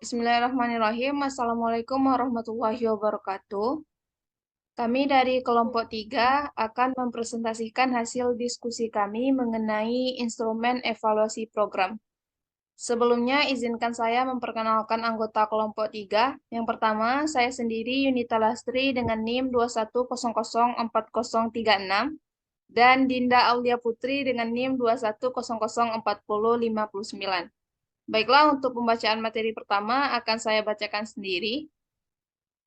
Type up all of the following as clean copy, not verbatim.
Bismillahirrahmanirrahim. Assalamualaikum warahmatullahi wabarakatuh. Kami dari kelompok 3 akan mempresentasikan hasil diskusi kami mengenai instrumen evaluasi program. Sebelumnya, izinkan saya memperkenalkan anggota kelompok 3. Yang pertama, saya sendiri Yunita Lastri dengan NIM 21004036 dan Dinda Aulia Putri dengan NIM 21004059. Baiklah, untuk pembacaan materi pertama akan saya bacakan sendiri.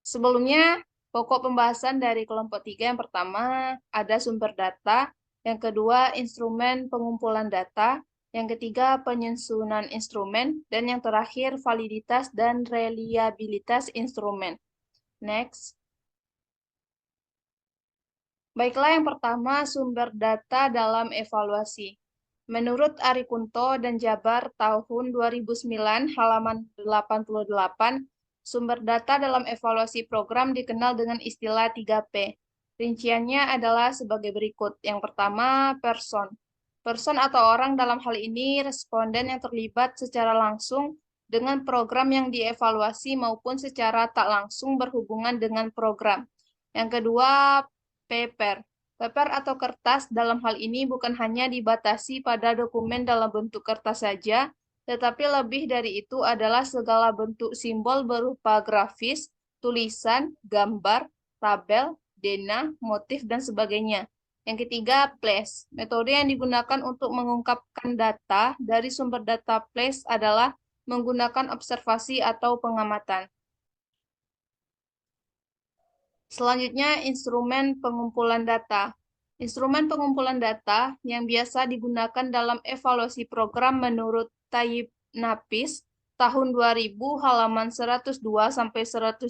Sebelumnya, pokok pembahasan dari kelompok 3 yang pertama ada sumber data, yang kedua instrumen pengumpulan data, yang ketiga penyusunan instrumen, dan yang terakhir validitas dan reliabilitas instrumen. Next. Baiklah, yang pertama sumber data dalam evaluasi. Menurut Ari Kunto dan Jabar tahun 2009 halaman 88, sumber data dalam evaluasi program dikenal dengan istilah 3P. Rinciannya adalah sebagai berikut. Yang pertama, person. Person atau orang dalam hal ini responden yang terlibat secara langsung dengan program yang dievaluasi maupun secara tak langsung berhubungan dengan program. Yang kedua, paper. Paper atau kertas dalam hal ini bukan hanya dibatasi pada dokumen dalam bentuk kertas saja, tetapi lebih dari itu adalah segala bentuk simbol berupa grafis, tulisan, gambar, tabel, dena, motif, dan sebagainya. Yang ketiga, place. Metode yang digunakan untuk mengungkapkan data dari sumber data place adalah menggunakan observasi atau pengamatan. Selanjutnya, instrumen pengumpulan data. Instrumen pengumpulan data yang biasa digunakan dalam evaluasi program menurut Taib Napis tahun 2000 halaman 102 sampai 103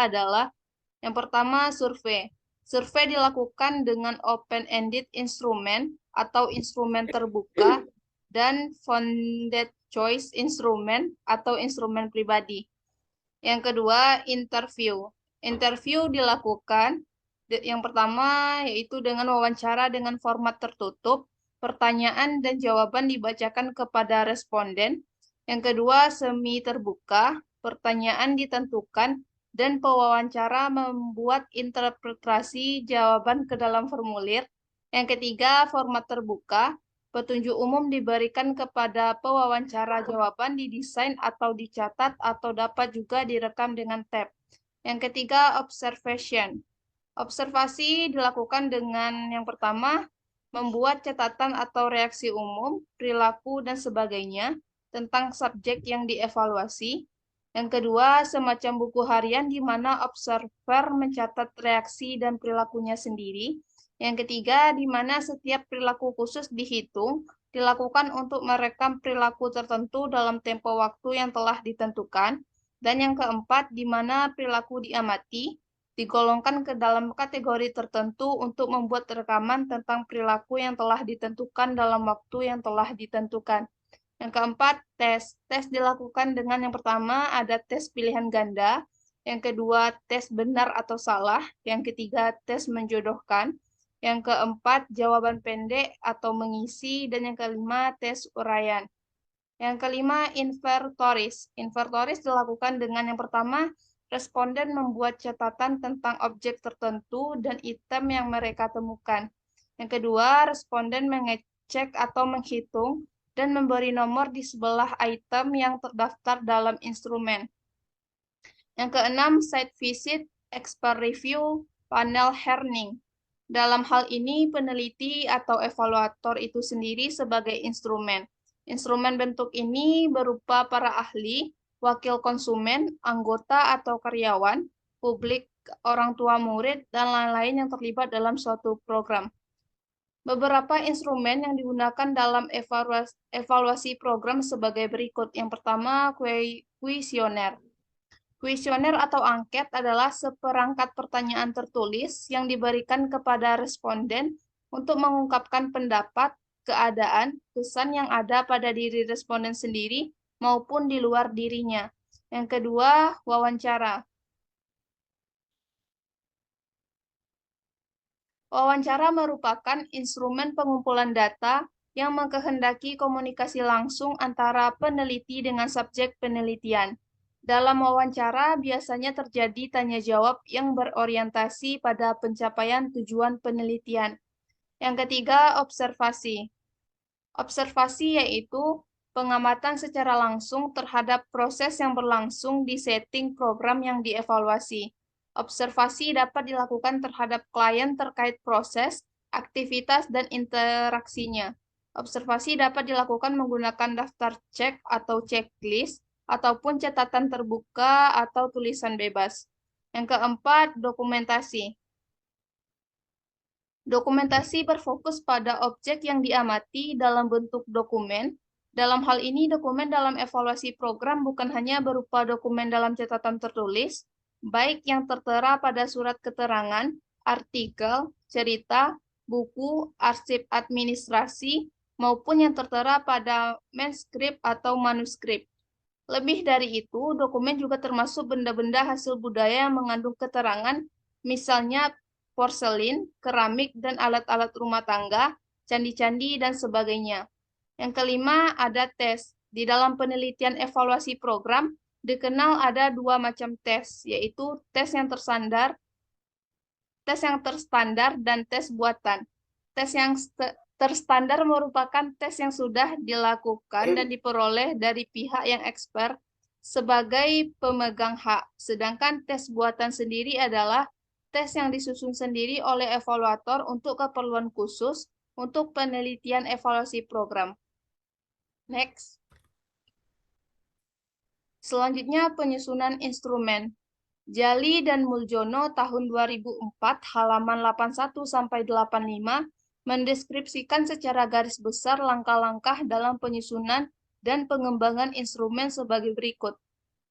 adalah yang pertama survei. Survei dilakukan dengan open-ended instrumen atau instrumen terbuka dan founded choice instrumen atau instrumen pribadi. Yang kedua, interview. Interview dilakukan yang pertama yaitu dengan wawancara dengan format tertutup, pertanyaan dan jawaban dibacakan kepada responden. Yang kedua, semi terbuka, pertanyaan ditentukan dan pewawancara membuat interpretasi jawaban ke dalam formulir. Yang ketiga, format terbuka, petunjuk umum diberikan kepada pewawancara jawaban didesain atau dicatat atau dapat juga direkam dengan tab. Yang ketiga, observation. Observasi dilakukan dengan yang pertama, membuat catatan atau reaksi umum, perilaku, dan sebagainya tentang subjek yang dievaluasi. Yang kedua, semacam buku harian di mana observer mencatat reaksi dan perilakunya sendiri. Yang ketiga, di mana setiap perilaku khusus dihitung, dilakukan untuk merekam perilaku tertentu dalam tempo waktu yang telah ditentukan. Dan yang keempat, di mana perilaku diamati, digolongkan ke dalam kategori tertentu untuk membuat rekaman tentang perilaku yang telah ditentukan dalam waktu yang telah ditentukan. Yang keempat, tes. Tes dilakukan dengan yang pertama ada tes pilihan ganda, yang kedua tes benar atau salah, yang ketiga tes menjodohkan, yang keempat jawaban pendek atau mengisi, dan yang kelima tes uraian. Yang kelima, inventoris. Inventoris dilakukan dengan yang pertama, responden membuat catatan tentang objek tertentu dan item yang mereka temukan. Yang kedua, responden mengecek atau menghitung dan memberi nomor di sebelah item yang terdaftar dalam instrumen. Yang keenam, site visit, expert review, panel hearing. Dalam hal ini, peneliti atau evaluator itu sendiri sebagai instrumen. Instrumen bentuk ini berupa para ahli, wakil konsumen, anggota atau karyawan, publik, orang tua murid, dan lain-lain yang terlibat dalam suatu program. Beberapa instrumen yang digunakan dalam evaluasi program sebagai berikut. Yang pertama, kuesioner. Kuesioner atau angket adalah seperangkat pertanyaan tertulis yang diberikan kepada responden untuk mengungkapkan pendapat, keadaan, kesan yang ada pada diri responden sendiri maupun di luar dirinya. Yang kedua, wawancara. Wawancara merupakan instrumen pengumpulan data yang mengkehendaki komunikasi langsung antara peneliti dengan subjek penelitian. Dalam wawancara, biasanya terjadi tanya-jawab yang berorientasi pada pencapaian tujuan penelitian. Yang ketiga, observasi. Observasi yaitu pengamatan secara langsung terhadap proses yang berlangsung di setting program yang dievaluasi. Observasi dapat dilakukan terhadap klien terkait proses, aktivitas, dan interaksinya. Observasi dapat dilakukan menggunakan daftar cek atau checklist, ataupun catatan terbuka atau tulisan bebas. Yang keempat, dokumentasi. Dokumentasi berfokus pada objek yang diamati dalam bentuk dokumen. Dalam hal ini, dokumen dalam evaluasi program bukan hanya berupa dokumen dalam catatan tertulis, baik yang tertera pada surat keterangan, artikel, cerita, buku, arsip administrasi, maupun yang tertera pada manuskrip atau manuskrip. Lebih dari itu, dokumen juga termasuk benda-benda hasil budaya yang mengandung keterangan, misalnya porselin, keramik, dan alat-alat rumah tangga, candi-candi, dan sebagainya. Yang kelima, ada tes. Di dalam penelitian evaluasi program, dikenal ada dua macam tes, yaitu tes yang terstandar dan tes buatan. Tes yang terstandar merupakan tes yang sudah dilakukan dan diperoleh dari pihak yang expert sebagai pemegang hak. Sedangkan tes buatan sendiri adalah tes yang disusun sendiri oleh evaluator untuk keperluan khusus untuk penelitian evaluasi program. Next. Selanjutnya penyusunan instrumen. Jali dan Muljono tahun 2004 halaman 81 sampai 85 mendeskripsikan secara garis besar langkah-langkah dalam penyusunan dan pengembangan instrumen sebagai berikut.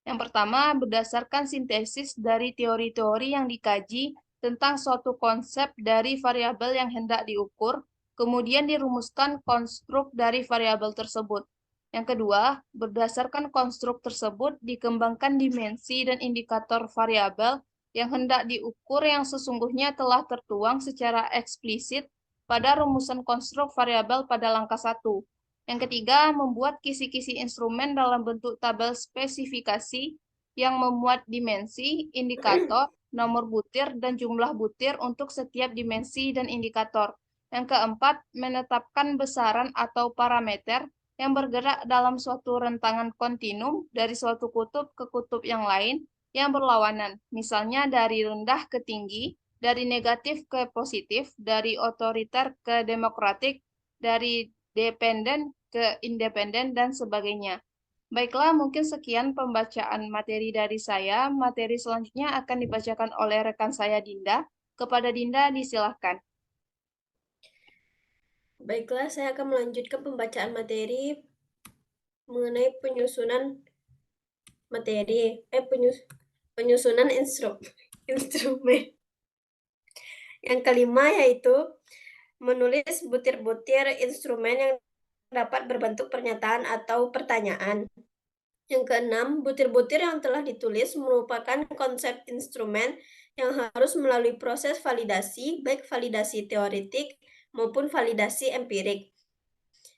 Yang pertama, berdasarkan sintesis dari teori-teori yang dikaji tentang suatu konsep dari variabel yang hendak diukur, kemudian dirumuskan konstruk dari variabel tersebut. Yang kedua, berdasarkan konstruk tersebut dikembangkan dimensi dan indikator variabel yang hendak diukur yang sesungguhnya telah tertuang secara eksplisit pada rumusan konstruk variabel pada langkah 1. Yang ketiga, membuat kisi-kisi instrumen dalam bentuk tabel spesifikasi yang memuat dimensi, indikator, nomor butir, dan jumlah butir untuk setiap dimensi dan indikator. Yang keempat, menetapkan besaran atau parameter yang bergerak dalam suatu rentangan kontinum dari suatu kutub ke kutub yang lain yang berlawanan, misalnya dari rendah ke tinggi, dari negatif ke positif, dari otoriter ke demokratik, dari dependen ke independen, dan sebagainya. Baiklah, mungkin sekian pembacaan materi dari saya. Materi selanjutnya akan dibacakan oleh rekan saya Dinda. Kepada Dinda, disilahkan. Baiklah, saya akan melanjutkan pembacaan materi mengenai penyusunan penyusunan instrumen. Yang kelima yaitu menulis butir-butir instrumen yang dapat berbentuk pernyataan atau pertanyaan. Yang keenam, butir-butir yang telah ditulis merupakan konsep instrumen yang harus melalui proses validasi, baik validasi teoretik maupun validasi empirik.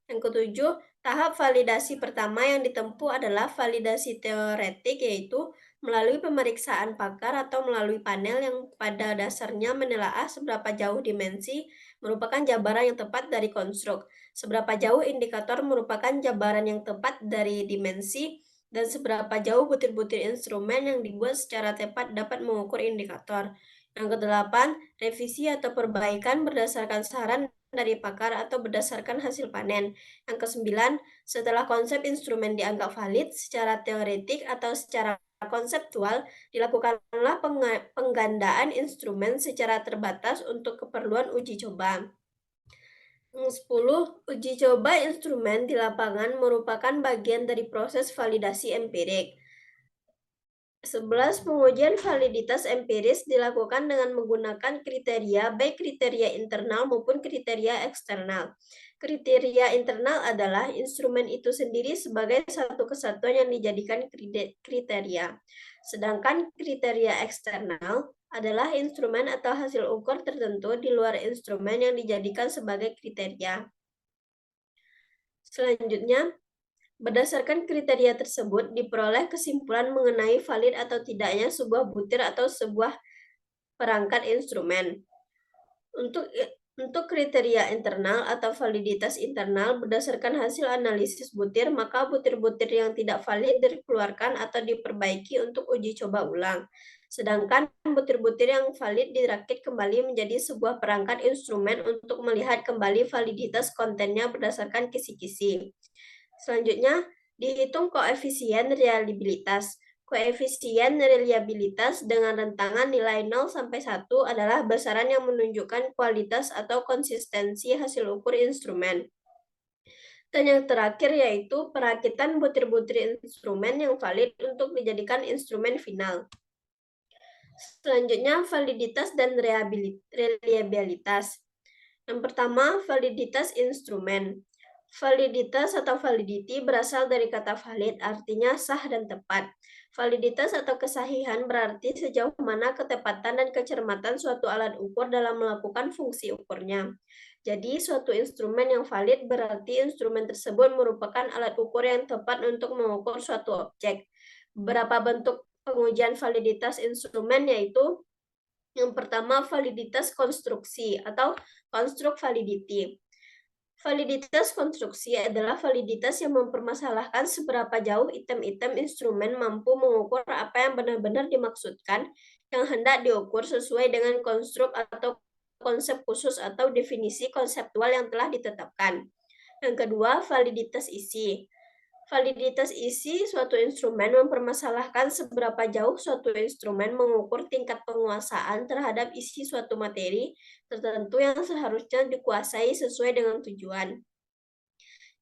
Yang ketujuh, tahap validasi pertama yang ditempuh adalah validasi teoretik, yaitu melalui pemeriksaan pakar atau melalui panel yang pada dasarnya menelaah seberapa jauh dimensi merupakan jabaran yang tepat dari konstruk, seberapa jauh indikator merupakan jabaran yang tepat dari dimensi, dan seberapa jauh butir-butir instrumen yang dibuat secara tepat dapat mengukur indikator. Yang kedelapan, revisi atau perbaikan berdasarkan saran dari pakar atau berdasarkan hasil panen. Yang kesembilan, setelah konsep instrumen dianggap valid secara teoretik atau secara konseptual, dilakukanlah penggandaan instrumen secara terbatas untuk keperluan uji coba. 10. Uji coba instrumen di lapangan merupakan bagian dari proses validasi empirik. 11. Pengujian validitas empiris dilakukan dengan menggunakan kriteria, baik kriteria internal maupun kriteria eksternal. Kriteria internal adalah instrumen itu sendiri sebagai satu kesatuan yang dijadikan kriteria. Sedangkan kriteria eksternal adalah instrumen atau hasil ukur tertentu di luar instrumen yang dijadikan sebagai kriteria. Selanjutnya, Berdasarkan kriteria tersebut, diperoleh kesimpulan mengenai valid atau tidaknya sebuah butir atau sebuah perangkat instrumen. Untuk kriteria internal atau validitas internal, berdasarkan hasil analisis butir, maka butir-butir yang tidak valid dikeluarkan atau diperbaiki untuk uji coba ulang. Sedangkan butir-butir yang valid dirakit kembali menjadi sebuah perangkat instrumen untuk melihat kembali validitas kontennya berdasarkan kisi-kisi. Selanjutnya, dihitung koefisien reliabilitas. Koefisien reliabilitas dengan rentangan nilai 0 sampai 1 adalah besaran yang menunjukkan kualitas atau konsistensi hasil ukur instrumen. Dan yang terakhir yaitu perakitan butir-butir instrumen yang valid untuk dijadikan instrumen final. Selanjutnya, validitas dan reliabilitas. Yang pertama, validitas instrumen. Validitas atau validity berasal dari kata valid, artinya sah dan tepat. Validitas atau kesahihan berarti sejauh mana ketepatan dan kecermatan suatu alat ukur dalam melakukan fungsi ukurnya. Jadi, suatu instrumen yang valid berarti instrumen tersebut merupakan alat ukur yang tepat untuk mengukur suatu objek. Beberapa bentuk pengujian validitas instrumen yaitu yang pertama, validitas konstruksi atau construct validity. Validitas konstruksi adalah validitas yang mempermasalahkan seberapa jauh item-item instrumen mampu mengukur apa yang benar-benar dimaksudkan yang hendak diukur sesuai dengan konstruk atau konsep khusus atau definisi konseptual yang telah ditetapkan. Yang kedua, validitas isi. Validitas isi suatu instrumen mempermasalahkan seberapa jauh suatu instrumen mengukur tingkat penguasaan terhadap isi suatu materi tertentu yang seharusnya dikuasai sesuai dengan tujuan.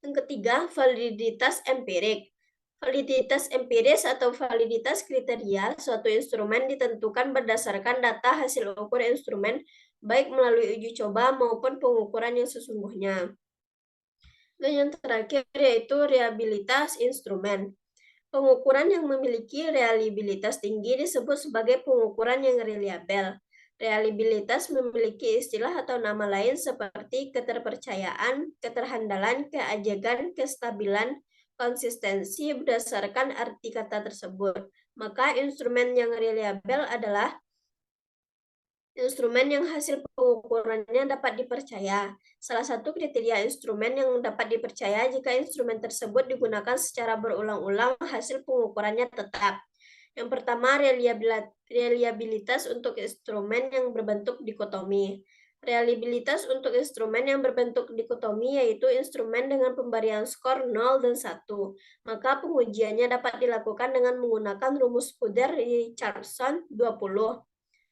Yang ketiga, validitas empirik. Validitas empiris atau validitas kriteria suatu instrumen ditentukan berdasarkan data hasil ukur instrumen, baik melalui uji coba maupun pengukuran yang sesungguhnya. Dan yang terakhir yaitu reliabilitas instrumen. Pengukuran yang memiliki reliabilitas tinggi disebut sebagai pengukuran yang reliabel. Reliabilitas memiliki istilah atau nama lain seperti keterpercayaan, keterhandalan, keajegan, kestabilan, konsistensi berdasarkan arti kata tersebut. Maka instrumen yang reliabel adalah instrumen yang hasil pengukurannya dapat dipercaya. Salah satu kriteria instrumen yang dapat dipercaya jika instrumen tersebut digunakan secara berulang-ulang hasil pengukurannya tetap. Yang pertama, reliabilitas untuk instrumen yang berbentuk dikotomi. Reliabilitas untuk instrumen yang berbentuk dikotomi yaitu instrumen dengan pemberian skor 0 dan 1. Maka pengujiannya dapat dilakukan dengan menggunakan rumus Kudar-Richardson 20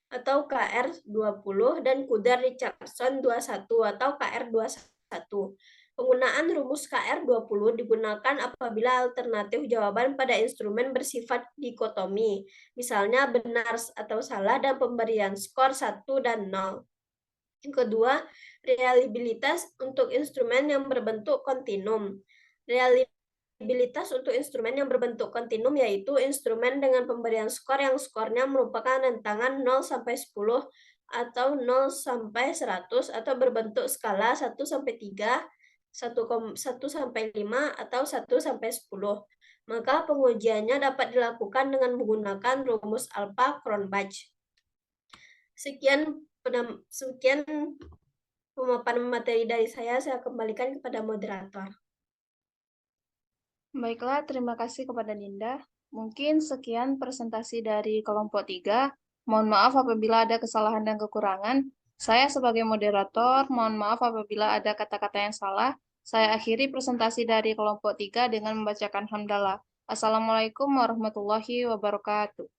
atau KR20 dan Kudar-Richardson 21 atau KR21. Penggunaan rumus KR20 digunakan apabila alternatif jawaban pada instrumen bersifat dikotomi, misalnya benar atau salah dan pemberian skor 1 dan 0. Yang kedua, reliabilitas untuk instrumen yang berbentuk kontinum. Reliabilitas untuk instrumen yang berbentuk kontinum yaitu instrumen dengan pemberian skor yang skornya merupakan rentangan 0 sampai 10 atau 0 sampai 100 atau berbentuk skala 1 sampai 3, 1 sampai 5 atau 1 sampai 10. Maka pengujiannya dapat dilakukan dengan menggunakan rumus alpha Cronbach. Sekian pemaparan materi dari saya kembalikan kepada moderator. Baiklah, terima kasih kepada Dinda. Mungkin sekian presentasi dari kelompok 3. Mohon maaf apabila ada kesalahan dan kekurangan. Saya sebagai moderator, mohon maaf apabila ada kata-kata yang salah. Saya akhiri presentasi dari kelompok 3 dengan membacakan hamdalah. Assalamualaikum warahmatullahi wabarakatuh.